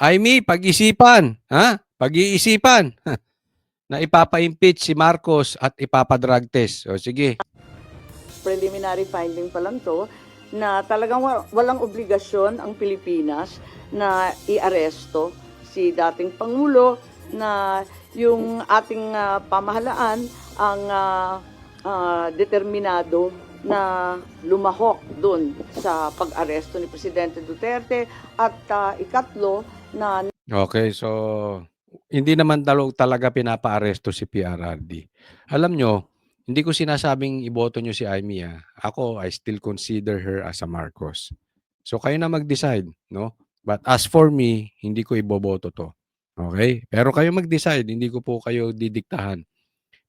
Aimee, pag-isipan, ha? Pag-iisipan na ipapa-impeach si Marcos at ipapa-drug test. O sige. Preliminary finding pa lang to na talagang walang obligasyon ang Pilipinas na iaresto si dating Pangulo, na yung ating pamahalaan ang determinado na lumahok doon sa pag-aresto ni Presidente Duterte, at ikatlo na Okay, so hindi naman talaga pinapa-aresto si PRRD. Alam nyo, hindi ko sinasabing iboto nyo si Aimee. Ako, I still consider her as a Marcos. So kayo na mag-decide, no? But as for me, hindi ko iboboto to. Okay? Pero kayo mag-decide, hindi ko po kayo didiktahan.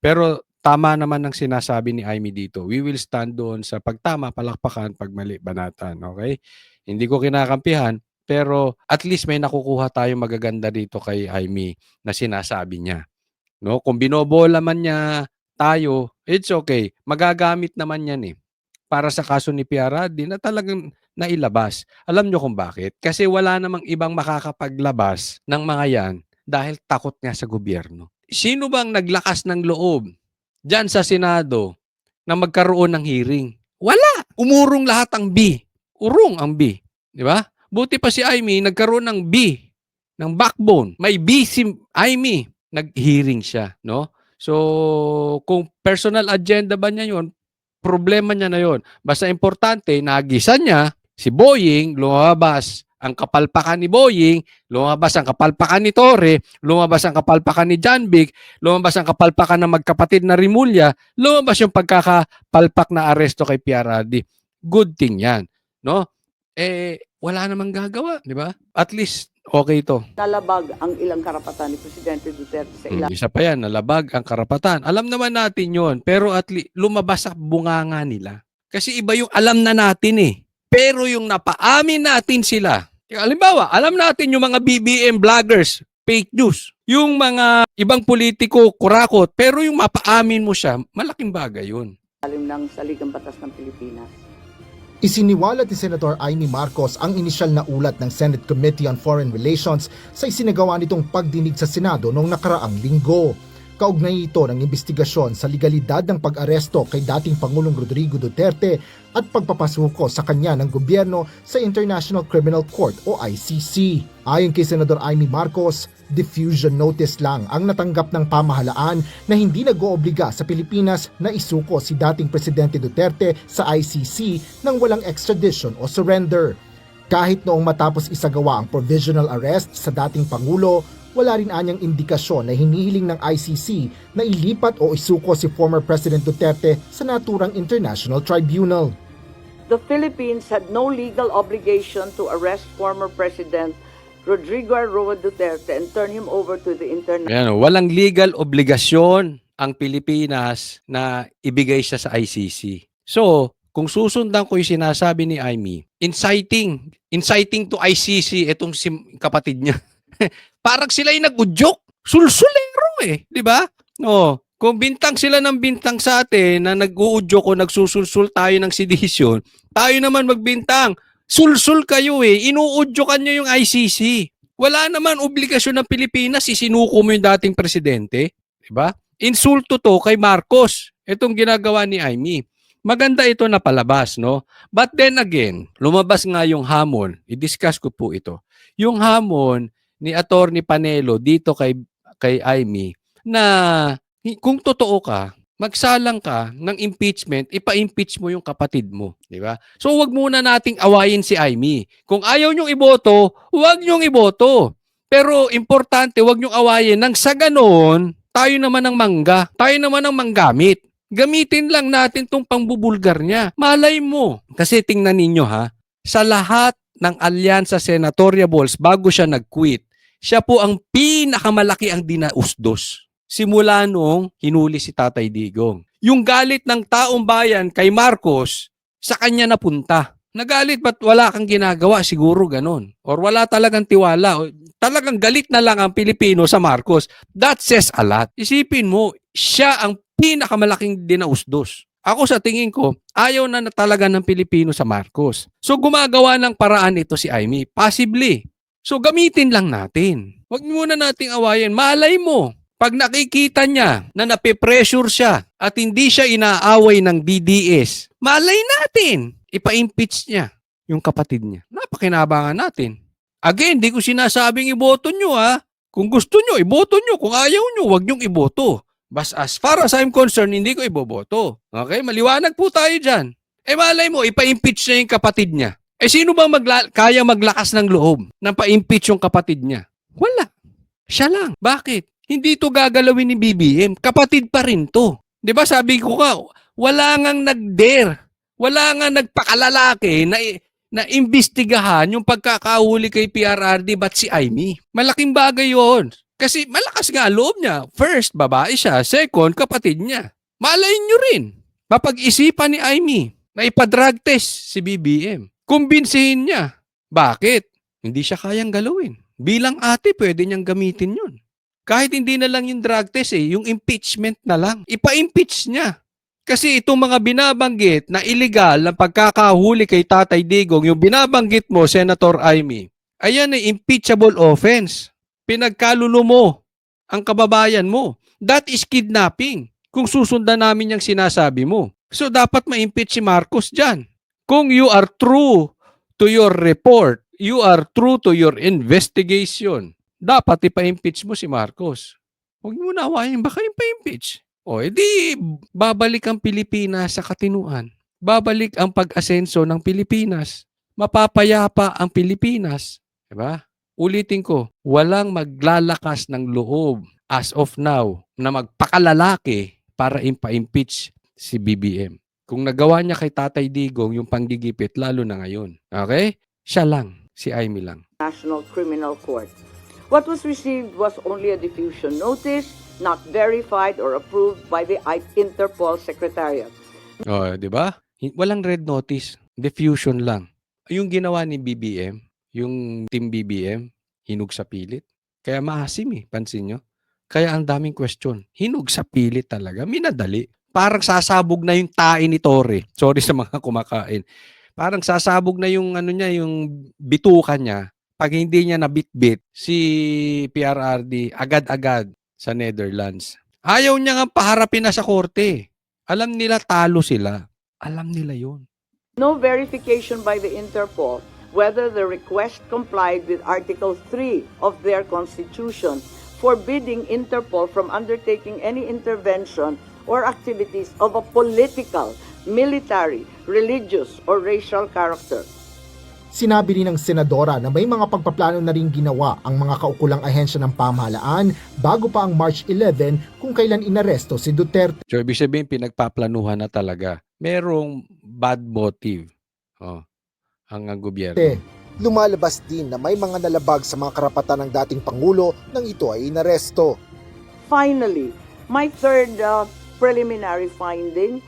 Pero tama naman ang sinasabi ni Aimee dito. We will stand doon sa pagtama, palakpakan, pagmali, banatan. Okay? Hindi ko kinakampihan, pero at least may nakukuha tayong magaganda dito kay Aimee na sinasabi niya. No? Kung binobola man niya tayo, it's okay. Magagamit naman yan para sa kaso ni PRRD na talagang nailabas. Alam nyo kung bakit? Kasi wala namang ibang makakapaglabas ng mga yan dahil takot nga sa gobyerno. Sino bang naglakas ng loob dyan sa Senado na magkaroon ng hearing? Wala. Umurong lahat ang B. Urong ang B. Di ba? Buti pa si Aimee nagkaroon ng B, ng backbone. May B si Aimee. Nag-hearing siya. No? So, kung personal agenda ba niya yun, problema niya na yun. Basta importante, nagisa niya, si Boying, lumabas ang kapalpakan ni Boying, lumabas ang kapalpakan ni Torre, lumabas ang kapalpakan ni John Vic, lumabas ang kapalpakan ng magkapatid na Rimulya, lumabas yung pagkakapalpak na aresto kay PRRD. Good thing yan. No? Wala namang gagawa, di ba? At least, okay ito. nalabag ang ilang karapatan ni Presidente Duterte sa Isa pa yan, nalabag ang karapatan. Alam naman natin yon, pero at least lumabas sa bunganga nila. Kasi iba yung alam na natin Pero yung napaamin natin sila. Halimbawa, alam natin yung mga BBM vloggers, fake news. Yung mga ibang politiko, kurakot, pero yung mapaamin mo siya, malaking bagay yun. ilalim ng Saligang Batas ng Pilipinas. Isiniwalat ni Senator Aimee Marcos ang inisyal na ulat ng Senate Committee on Foreign Relations sa isinagawa nitong pagdinig sa Senado noong nakaraang linggo. Kaugnay ito ng investigasyon sa legalidad ng pag-aresto kay dating Pangulong Rodrigo Duterte at pagpapasuko sa kanya ng gobyerno sa International Criminal Court o ICC. Ayon kay Senador Aimee Marcos, diffusion notice lang ang natanggap ng pamahalaan na hindi nag-oobliga sa Pilipinas na isuko si dating Presidente Duterte sa ICC nang walang extradition o surrender. Kahit noong matapos isagawa ang provisional arrest sa dating Pangulo, wala rin anyang indikasyon na hinihiling ng ICC na ilipat o isuko si former President Duterte sa naturang international tribunal. The Philippines had no legal obligation to arrest former President Rodrigo Roa Duterte and turn him over to the international. Ayan, walang legal obligasyon ang Pilipinas na ibigay siya sa ICC. So, kung susundan ko yung sinasabi ni Aimee, inciting to ICC itong kapatid niya. Parang sila yung nag-udyok. Sulsulero di ba? No, kung bintang sila ng bintang sa atin na nag-uudyok o nagsusulsul tayo ng sedisyon, tayo naman magbintang. Sulsul kayo inuudyokan nyo yung ICC. Wala naman obligasyon ng Pilipinas, isinuko mo yung dating presidente. Diba? Insulto to kay Marcos. Itong ginagawa ni Aimee. Maganda ito na palabas, no? But then again, lumabas nga yung hamon. I-discuss ko po ito. Yung hamon ni Attorney Panelo dito kay Aimee na kung totoo ka, magsalang ka ng impeachment, ipa-impeach mo yung kapatid mo, di ba? So wag muna nating awayin si Aimee. Kung ayaw nyong iboto, wag nyong iboto. Pero importante, wag nyong awayin nang sa ganoon, tayo naman ang mangga, tayo naman ang manggamit. Gamitin lang natin tong pangbubulgar niya. Malay mo. Kasi tingnan ninyo sa lahat ng alyansa senatorial balls bago siya nag-quit, siya po ang pinakamalaki ang dinausdos. Simula nung hinuli si Tatay Digong. Yung galit ng taong bayan kay Marcos, sa kanya napunta. Nagalit ba't wala kang ginagawa? Siguro ganon. Or wala talagang tiwala. Talagang galit na lang ang Pilipino sa Marcos. That says a lot. Isipin mo, siya ang pinakamalaking dinausdos. Ako sa tingin ko, ayaw na talaga ng Pilipino sa Marcos. So gumagawa ng paraan ito si Aimee. Possibly. So gamitin lang natin. Huwag muna nating awayin. Malay mo, pag nakikita niya na nape-pressure siya at hindi siya inaaway ng DDS, malay natin, ipa-impeach niya yung kapatid niya. Napakinabangan natin. Again, di ko sinasabing iboto nyo ha. Kung gusto nyo, iboto nyo. Kung ayaw nyo, huwag nyong iboto. But as far as I'm concerned, hindi ko iboboto. Okay? Maliwanag po tayo dyan. Malay mo, ipa-impeach niya yung kapatid niya. Sino bang kaya maglakas ng loob na pa-impeach yung kapatid niya? Wala. Siya lang. Bakit? Hindi to gagalawin ni BBM. Kapatid pa rin to. 'Di ba sabi ko nga, wala ngang nag-dare. Wala ngang nagpakalalaki na imbestigahan yung pagkakahuli kay PRRD ba't si Amy. Malaking bagay yon. Kasi malakas nga ang loob niya. First, babae siya. Second, kapatid niya. Malay nyo rin. Mapag-isipan ni Amy na ipa-drug test si BBM. Kumbinsihin niya. Bakit? Hindi siya kayang galawin. Bilang ate, pwede niyang gamitin yun. Kahit hindi na lang yung drug test yung impeachment na lang. Ipa-impeach niya. Kasi itong mga binabanggit na illegal na pagkakahuli kay Tatay Digong, yung binabanggit mo, Senator Amy, ayan ay impeachable offense. Pinagkalulo mo ang kababayan mo. That is kidnapping. Kung susundan namin yung sinasabi mo. So dapat ma-impeach si Marcos dyan. Kung you are true to your report, you are true to your investigation, dapat ipa-impeach mo si Marcos. Huwag mo na awayin, baka ipa-impeach. O, edi babalik ang Pilipinas sa katinuan. Babalik ang pag-asenso ng Pilipinas. Mapapayapa ang Pilipinas. Diba? Ulitin ko, walang maglalakas ng loob as of now na magpakalalaki para impa-impeach si BBM. Kung nagawa niya kay Tatay Digong yung panggigipit, lalo na ngayon. Okay? Siya lang. Si Amy lang. National Criminal Court. What was received was only a diffusion notice, not verified or approved by the Interpol Secretariat. O, di ba? Walang red notice. Diffusion lang. Yung ginawa ni BBM, yung team BBM, hinug sa pilit. Kaya maasim pansin nyo. Kaya ang daming question. Hinug sa pilit talaga. Minadali. Parang sasabog na yung tae ni Torre. Sorry sa mga kumakain. Parang sasabog na yung niya, yung bitukan niya. Pag hindi niya nabitbit si PRRD agad-agad sa Netherlands. Ayaw niya nga paharapin na sa korte. Alam nila talo sila. Alam nila yun. No verification by the Interpol whether the request complied with Article 3 of their constitution, forbidding Interpol from undertaking any intervention or activities of a political, military, religious, or racial character. Sinabi rin ng senadora na may mga pagpaplano na rin ginawa ang mga kaukulang ahensya ng pamahalaan bago pa ang March 11 kung kailan inaresto si Duterte. So, ibig sabihin, pinagpaplanuhan na talaga. Merong bad motive ang gobyerno. Lumalabas din na may mga nalabag sa mga karapatan ng dating Pangulo nang ito ay inaresto. Finally, my third preliminary finding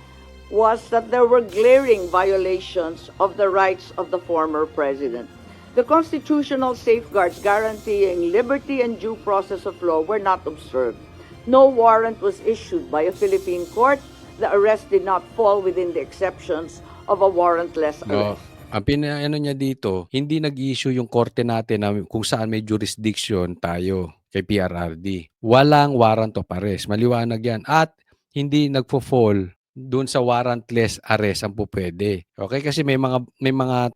was that there were glaring violations of the rights of the former president. The constitutional safeguards guaranteeing liberty and due process of law were not observed. No warrant was issued by a Philippine court. The arrest did not fall within the exceptions of a warrantless arrest. Ang pinaano niya dito, hindi nag-issue yung korte natin na kung saan may jurisdiction tayo kay PRRD. Walang warrant of arrest. Maliwanag yan. At hindi nagfo-fall doon sa warrantless arrest ang pupwede. Okay? Kasi may mga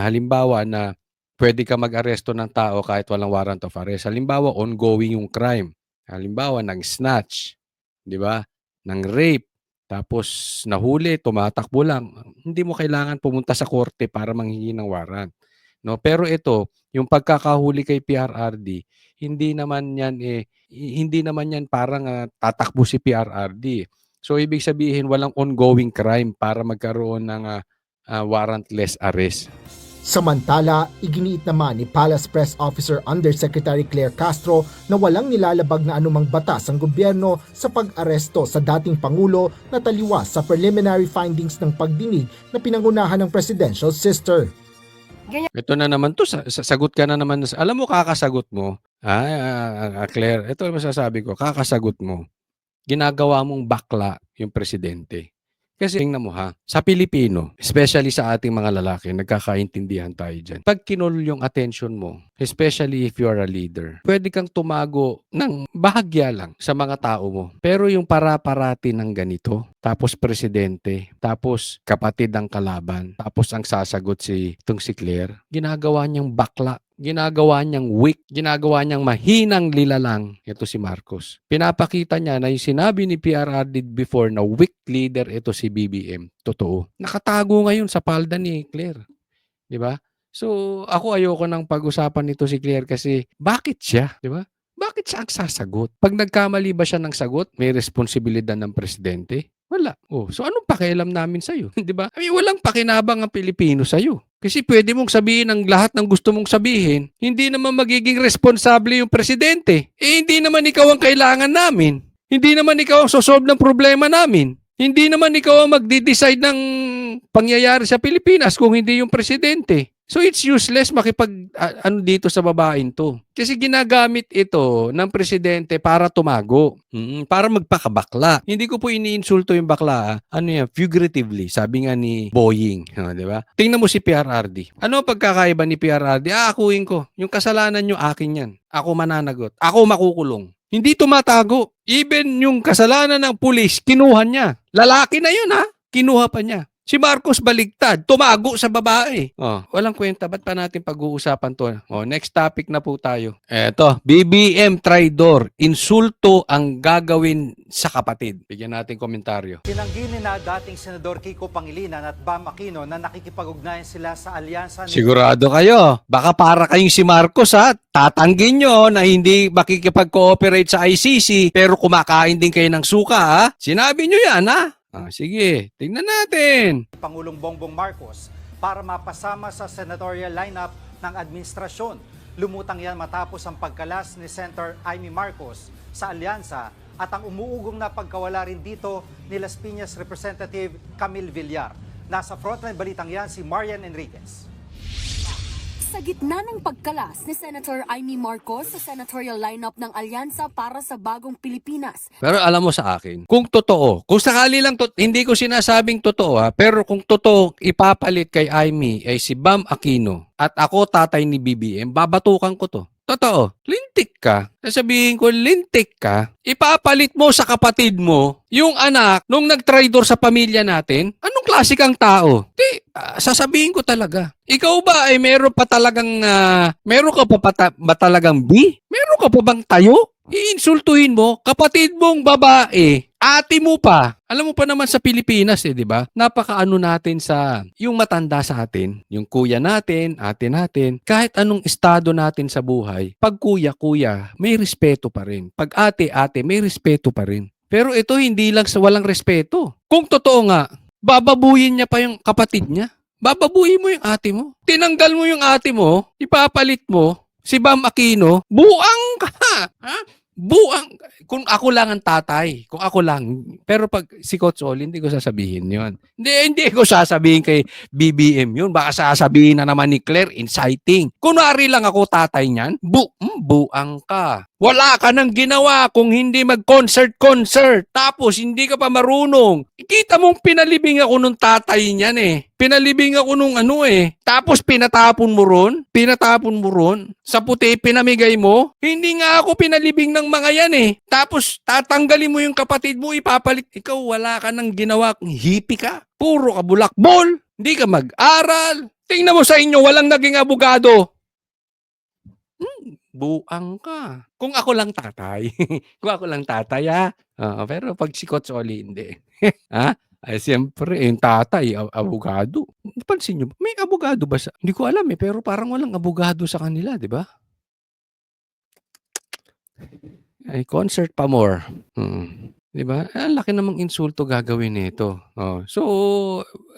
halimbawa na pwede ka mag-aresto ng tao kahit walang warrant of arrest. Halimbawa, ongoing yung crime. Halimbawa, ng snatch. Di ba? Ng rape. Tapos nahuli, tumatakbo lang. Hindi mo kailangan pumunta sa korte para manghingi ng warrant. No? Pero ito, yung pagkakahuli kay PRRD, hindi naman yan parang tatakbo si PRRD. So ibig sabihin walang ongoing crime para magkaroon ng warrantless arrest. Samantala, iginiit naman ni Palace Press Officer Undersecretary Claire Castro na walang nilalabag na anumang batas ang gobyerno sa pag-aresto sa dating Pangulo na taliwas sa preliminary findings ng pagdinig na pinangunahan ng presidential sister. Ito na naman to, sagot ka na naman. Alam mo, kakasagot mo. Claire, ito ang masasabi ko, kakasagot mo. Ginagawa mong bakla yung presidente. Kasi tingnan mo ha, sa Pilipino, especially sa ating mga lalaki, nagkakaintindihan tayo dyan. Pag kinol yung attention mo, especially if you are a leader, pwede kang tumago ng bahagya lang sa mga tao mo. Pero yung para-parati ng ganito, tapos presidente, tapos kapatid ang kalaban, tapos ang sasagot itong si Claire, ginagawa niyang bakla, ginagawa niyang weak, ginagawa niyang mahinang lilalang. Ito si Marcos. Pinapakita niya na yung sinabi ni PRRD before na weak leader ito si BBM. Totoo. Nakatago ngayon sa palda ni Claire. Di ba? So, ako ayoko nang pag-usapan nito si Claire kasi bakit siya? Di ba? Bakit siya ang sasagot? Pag nagkamali ba siya ng sagot, may responsibilidad ng presidente? Wala. Oh, so anong pakialam namin sa'yo? Di ba? I mean, walang pakinabang ang Pilipino sa'yo. Kasi pwede mong sabihin ang lahat ng gusto mong sabihin, hindi naman magiging responsable yung presidente. Eh, hindi naman ikaw ang kailangan namin. Hindi naman ikaw ang sosolve ng problema namin. Hindi naman ikaw ang magde-decide ng pangyayari sa Pilipinas kung hindi yung presidente. So it's useless ano dito sa babaeng to. Kasi ginagamit ito ng presidente para tumago. Para magpakabakla. Hindi ko po iniinsulto yung bakla. Ano yan? Figuratively. Sabi nga ni Boying. Di ba? Tingnan mo si PRRD. Ano ang pagkakaiba ni PRRD? Akuin ko. Yung kasalanan nyo, akin yan. Ako mananagot. Ako makukulong. Hindi tumatago. Even yung kasalanan ng pulis, kinuha niya. Lalaki na yun ha. Kinuha pa niya. Si Marcos baligtad, tumago sa babae. Oh, walang kwenta, ba't pa natin pag-uusapan to? Oh, next topic na po tayo. Eto, BBM traidor, insulto ang gagawin sa kapatid. Bigyan natin komentaryo. Tinanggi ni na dating Senador Kiko Pangilinan at Bam Aquino na nakikipag-ugnayan sila sa alyansa ni... Sigurado kayo, baka para kayong si Marcos ha, tatanggin nyo na hindi makikipag-cooperate sa ICC pero kumakain din kayo ng suka ha. Sinabi nyo yan ha. Sige, tingnan natin. Pangulong Bongbong Marcos para mapasama sa senatorial lineup ng administrasyon. Lumutang yan matapos ang pagkalas ni Senator Amy Marcos sa alyansa at ang umuugong na pagkawala rin dito ni Las Piñas Representative Camille Villar. Nasa frontline balitang yan si Marian Enriquez. Sa gitna ng pagkalas ni Senator Amy Marcos sa senatorial lineup ng Alyansa para sa Bagong Pilipinas. Pero alam mo sa akin, kung totoo, kung sakali lang, hindi ko sinasabing totoo ha, pero kung totoo ipapalit kay Amy ay si Bam Aquino at ako tatay ni BBM, babatukan ko to. Totoo, lintik ka. Sasabihin ko, lintik ka. Ipapalit mo sa kapatid mo yung anak nung nag-traidor sa pamilya natin. Anong klase kang tao? Sasabihin ko talaga. Ikaw ba ay meron ka ba talagang B? Meron ka pa bang tayo? Iinsultuhin mo, kapatid mong babae, ate mo pa. Alam mo pa naman sa Pilipinas di ba? Napakaano natin sa yung matanda sa atin, yung kuya natin, ate natin, kahit anong estado natin sa buhay, pag kuya, may respeto pa rin. Pag ate, may respeto pa rin. Pero ito hindi lang sa walang respeto. Kung totoo nga, bababuyin niya pa yung kapatid niya. Bababuhin mo yung ate mo. Tinanggal mo yung ate mo, ipapalit mo, si Bam Aquino, buang ka! Ha? Buang. Kung ako lang ang tatay, kung ako lang. Pero pag si Coach Oli, hindi ko sasabihin yun. Hindi ko sasabihin kay BBM yun. Baka sasabihin na naman ni Claire, inciting. Kunwari lang ako tatay niyan, buang ka. Wala ka nang ginawa kung hindi mag-concert. Tapos hindi ka pa marunong. Kita mong pinalibing ako nung tatay niyan Pinalibing ako nung Tapos pinatapon mo ron. Sa puti pinamigay mo. Hindi nga ako pinalibing ng mga yan Tapos tatanggalin mo yung kapatid mo, ipapalit. Ikaw wala ka nang ginawa. Hippie ka. Puro ka bulakbol. Hindi ka mag-aral. Tingnan mo sa inyo, walang naging abogado. Buang ka. Kung ako lang tatay. Kung ako lang tatay, ha? Pero pag si Coach Oli, hindi. Ha? Ay, siyempre, yung tatay, abogado. Pansin nyo, may abogado ba sa... Hindi ko alam pero parang walang abogado sa kanila, di ba? Ay, concert pa more. Di ba? Ang laki namang insulto gagawin nito. So,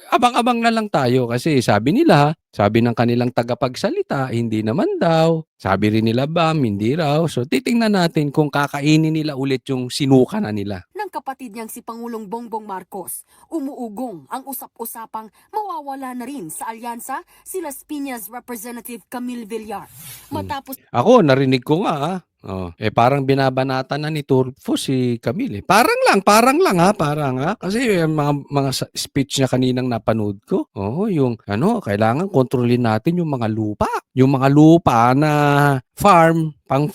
abang-abang na lang tayo kasi sabi ng kanilang tagapagsalita, hindi naman daw. Sabi rin nila Bam, hindi raw. So, titingnan natin kung kakainin nila ulit yung sinuka na nila. Ng kapatid niyang si Pangulong Bongbong Marcos, umuugong ang usap-usapang mawawala na rin sa alyansa si Las Piñas Representative Camille Villar. Matapos Ako, narinig ko nga Oh, parang binabanatan na ni Tulfo si Camille. Parang lang parang ha. Kasi yung mga speech niya kaninang napanood ko. Oo, yung kailangan kontrolin natin yung mga lupa. Yung mga lupa na pang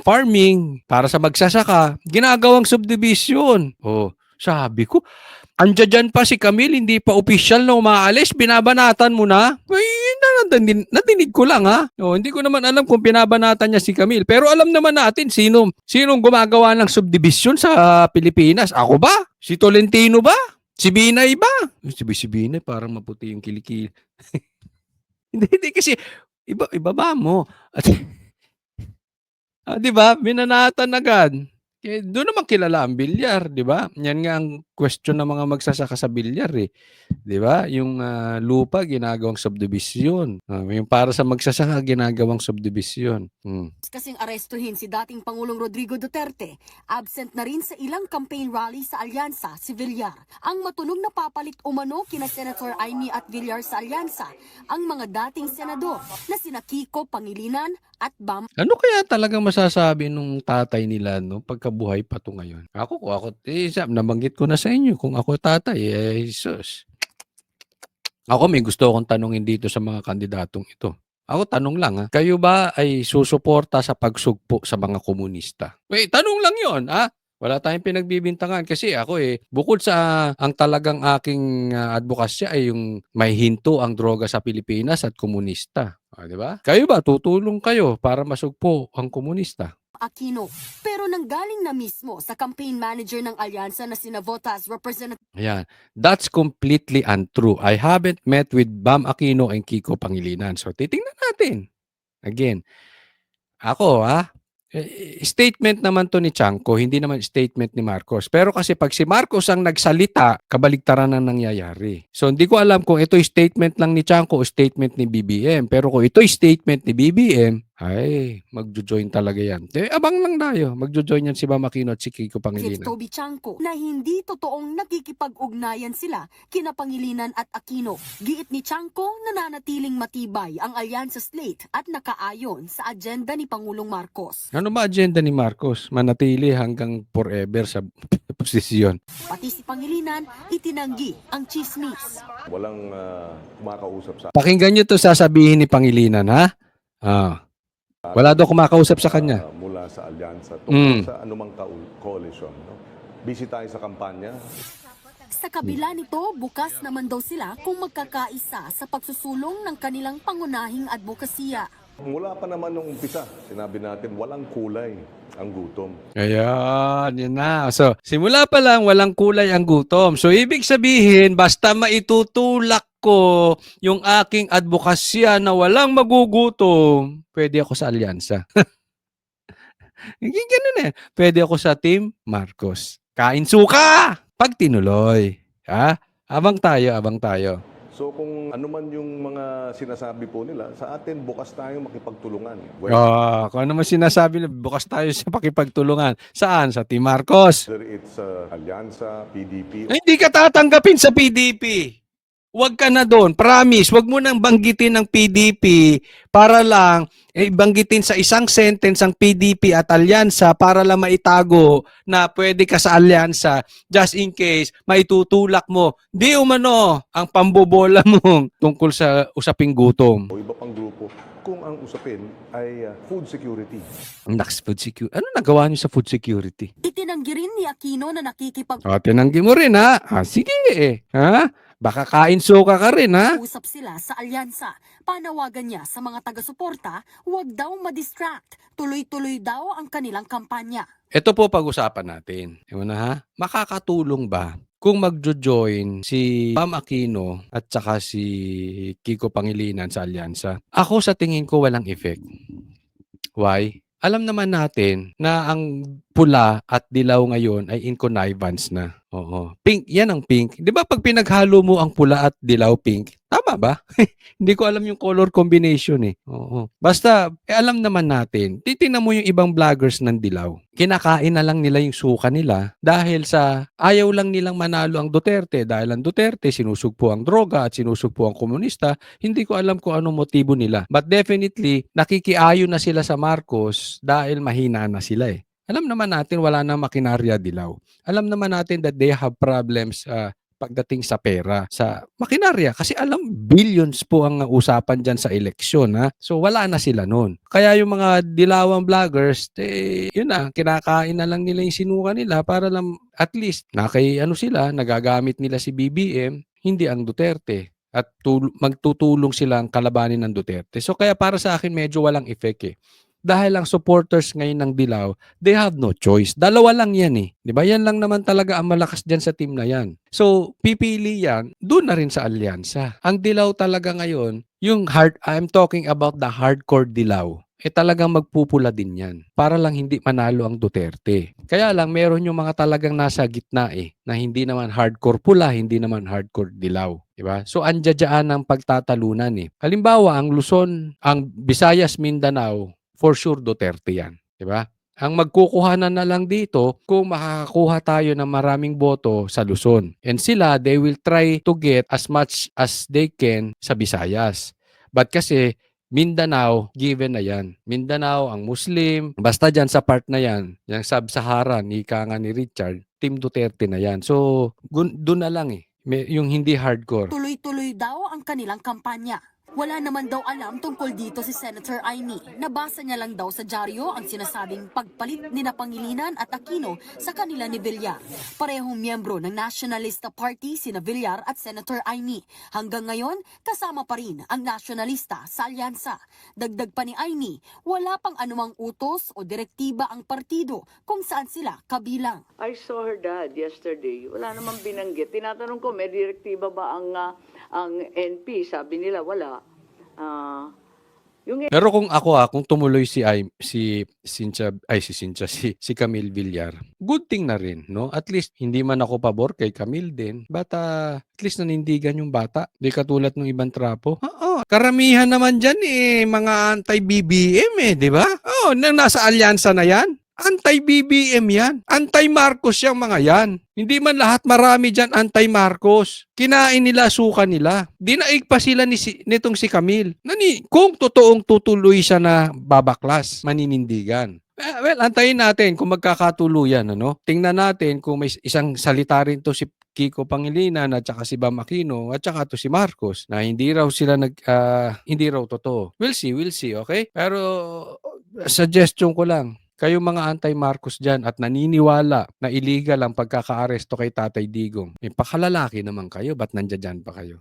farming, para sa magsasaka, ginagawang subdivision. Oh, sabi ko, andiyan pa si Camille, hindi pa official na umaalis, binabanatan mo na? Ay, nadinig ko lang ha. Oh, hindi ko naman alam kung binabanatan niya si Camille. Pero alam naman natin sinong gumagawa ng subdivision sa Pilipinas. Ako ba? Si Tolentino ba? Si Binay ba? Si Binay parang maputi yung kilikili. Hindi kasi ibaba mo. At, 'di ba? Binanatan agad. Doon naman kilala ang bilyar, 'di ba? Yan nga ang question ng mga magsasaka sa bilyar eh. 'Di ba? Yung lupa ginagawang subdivision. Yung para sa magsasaka ginagawang subdivision. Kasing arestuhin si dating Pangulong Rodrigo Duterte, absent na rin sa ilang campaign rally sa Alyansa si Villar. Ang matunog na papalit umano kina Senator Amy at Villar sa Alyansa, ang mga dating senador na sina Kiko Pangilinan at Bam Ano kaya talagang masasabi nung tatay nila pagkabuhay pa to ngayon? Ako nabanggit ko na sa inyo kung ako tatay, sus. Ako may gusto akong tanungin dito sa mga kandidatong ito. Ako tanong lang kayo ba ay susuporta sa pagsugpo sa mga komunista? Tanong lang 'yon, Wala tayong pinagbibintangan kasi ako bukod sa ang talagang aking advokasya ay yung may hinto ang droga sa Pilipinas at komunista. 'Di ba? Kayo ba tutulong kayo para masugpo ang komunista? Aquino. Pero nanggaling na mismo sa campaign manager ng Alyansa na sina Votas Representative Ayan. That's completely untrue. I haven't met with Bam Aquino and Kiko Pangilinan. So, titingnan natin. Again, ako statement naman to ni Chanco, hindi naman statement ni Marcos. Pero kasi pag si Marcos ang nagsalita, kabaligtaran ang nangyayari. So, hindi ko alam kung ito'y statement lang ni Chanco o statement ni BBM. Pero kung ito'y statement ni BBM, ay, magjo-join talaga yan. Abang lang tayo. Magjo-join yan si Bam Aquino at si Kiko Pangilinan. Toby Chanco na hindi totoong nakikipag-ugnayan sila kina Pangilinan at Aquino. Giit ni Chanco nananatiling matibay ang alyansa slate at nakaayon sa agenda ni Pangulong Marcos. Ano ba agenda ni Marcos? Manatili hanggang forever sa posisyon. Pati si Pangilinan itinanggi ang chismis. Walang kumakausap sa Pakinggan nyo to sasabihin ni Pangilinan, ha? Wala daw kumakausap sa kanya. mula sa alyansa tungkol sa anumang coalition. No? Busy tayo sa kampanya. Sa kabila nito, bukas naman daw sila kung magkakaisa sa pagsusulong ng kanilang pangunahing advokasya. Mula pa naman nung umpisa, sinabi natin walang kulay ang gutom. Ayan, yun na. So, simula pa lang, walang kulay ang gutom. So, ibig sabihin, basta maitutulak ko yung aking advokasya na walang magugutom, pwede ako sa alyansa. Ganun Pwede ako sa Team Marcos. Kain suka! Pag tinuloy. Abang tayo. So kung ano man yung mga sinasabi po nila, sa atin bukas tayo makipagtulungan. Kung ano man sinasabi na bukas tayo sa pakipagtulungan. Saan? Sa Team Marcos. Whether it's alyansa, PDP, Hindi ka tatanggapin sa PDP. Huwag ka na doon. Promise, huwag mo nang banggitin ng PDP para lang banggitin sa isang sentence ang PDP at alyansa para lang maitago na pwede ka sa alyansa just in case maitutulak mo. Di umano ang pambobola mo tungkol sa usaping gutom. o iba pang grupo kung ang usapin ay food security. Food security. Ano nagawa niyo sa food security? Itinanggi rin ni Aquino na nakikipag Tinanggi mo rin sige Baka kain suka ka rin usap sila sa alyansa. Panawagan niya sa mga taga-suporta, huwag daw madistract. Tuloy-tuloy daw ang kanilang kampanya. Ito po pag-usapan natin. Makakatulong ba kung magjo-join si Bam Aquino at saka si Kiko Pangilinan sa alyansa? Ako sa tingin ko walang effect. Why? Alam naman natin na ang pula at dilaw ngayon ay in connivance na. Oo. Pink, yan ang pink. 'Di ba pag pinaghalo mo ang pula at dilaw pink, tama ba? Hindi ko alam yung color combination eh. Oo. Basta alam naman natin. Titingnan mo yung ibang vloggers ng dilaw. Kinakain na lang nila yung suka nila dahil sa ayaw lang nilang manalo ang Duterte dahil ang Duterte sinusugpo ang droga at sinusugpo ang komunista. Hindi ko alam kung anong motibo nila. But definitely nakikiayo na sila sa Marcos dahil mahina na sila eh. Alam naman natin wala nang makinarya dilaw. Alam naman natin that they have problems pagdating sa pera, sa makinarya. Kasi alam, billions po ang usapan dyan sa eleksyon. Ha? So wala na sila nun. Kaya yung mga dilawang vloggers, yun na, kinakain na lang nila yung sinuka nila para lang at least sila, nagagamit nila si BBM, hindi ang Duterte. At magtutulong silang kalabanin ng Duterte. So kaya para sa akin medyo walang effect eh. Dahil ang supporters ngayon ng Dilaw, they have no choice. Dalawa lang yan eh. Di ba? Yan lang naman talaga ang malakas dyan sa team na yan. So, pipili yan, doon na rin sa alyansa. Ang Dilaw talaga ngayon, I'm talking about the hardcore Dilaw. Talagang magpupula din yan. Para lang hindi manalo ang Duterte. Kaya lang, meron yung mga talagang nasa gitna na hindi naman hardcore pula, hindi naman hardcore Dilaw. Diba? So, andyadyaan ang pagtatalunan Halimbawa, ang Luzon, ang Visayas, Mindanao, for sure Duterte yan. Diba? Ang magkukuhanan na lang dito kung makakakuha tayo ng maraming boto sa Luzon. And sila, they will try to get as much as they can sa Visayas. But kasi Mindanao, given na yan. Mindanao, ang Muslim, basta dyan sa part na yan, yung Sub-Saharan, ika nga ni Richard, Team Duterte na yan. So, doon na lang yung hindi hardcore. Tuloy-tuloy daw ang kanilang kampanya. Wala naman daw alam tungkol dito si Senator Amy. Nabasa niya lang daw sa dyaryo ang sinasabing pagpalit ni na Pangilinan at Aquino sa kanila ni Villar. Parehong miyembro ng Nationalista Party sina Villar at Senator Amy. Hanggang ngayon, kasama pa rin ang nasyonalista sa alyansa. Dagdag pa ni Amy, wala pang anumang utos o direktiba ang partido kung saan sila kabilang. I saw her dad yesterday. Wala namang binanggit. Tinatanong ko, may direktiba ba ang NP? Sabi nila, wala. Pero kung kung tumuloy si Camille Villar, good thing na rin, no? At least hindi man ako pabor kay Camille din, but at least nanindigan yung bata. Di katulad ng ibang trapo. Oo, karamihan naman diyan mga anti-BBM di ba? Oh, nasa alyansa na yan. Anti-BBM yan. Anti-Marcos yung mga yan. Hindi man lahat, marami dyan anti-Marcos. Kinain nila, suka nila. Dinaig pa sila nitong si Camille. Kung totoong tutuloy siya na babaklas, maninindigan. Well, antayin natin kung magkakatuluyan. Tingnan natin kung may isang salita rin to si Kiko Pangilinan at saka si Bam Aquino at saka to si Marcos na hindi raw sila hindi raw totoo. We'll see, okay? Pero suggestion ko lang, kayong mga anti-Marcos dyan at naniniwala na illegal ang pagkakaaresto kay Tatay Digong, pakalalaki naman kayo, ba't nandiyan pa kayo?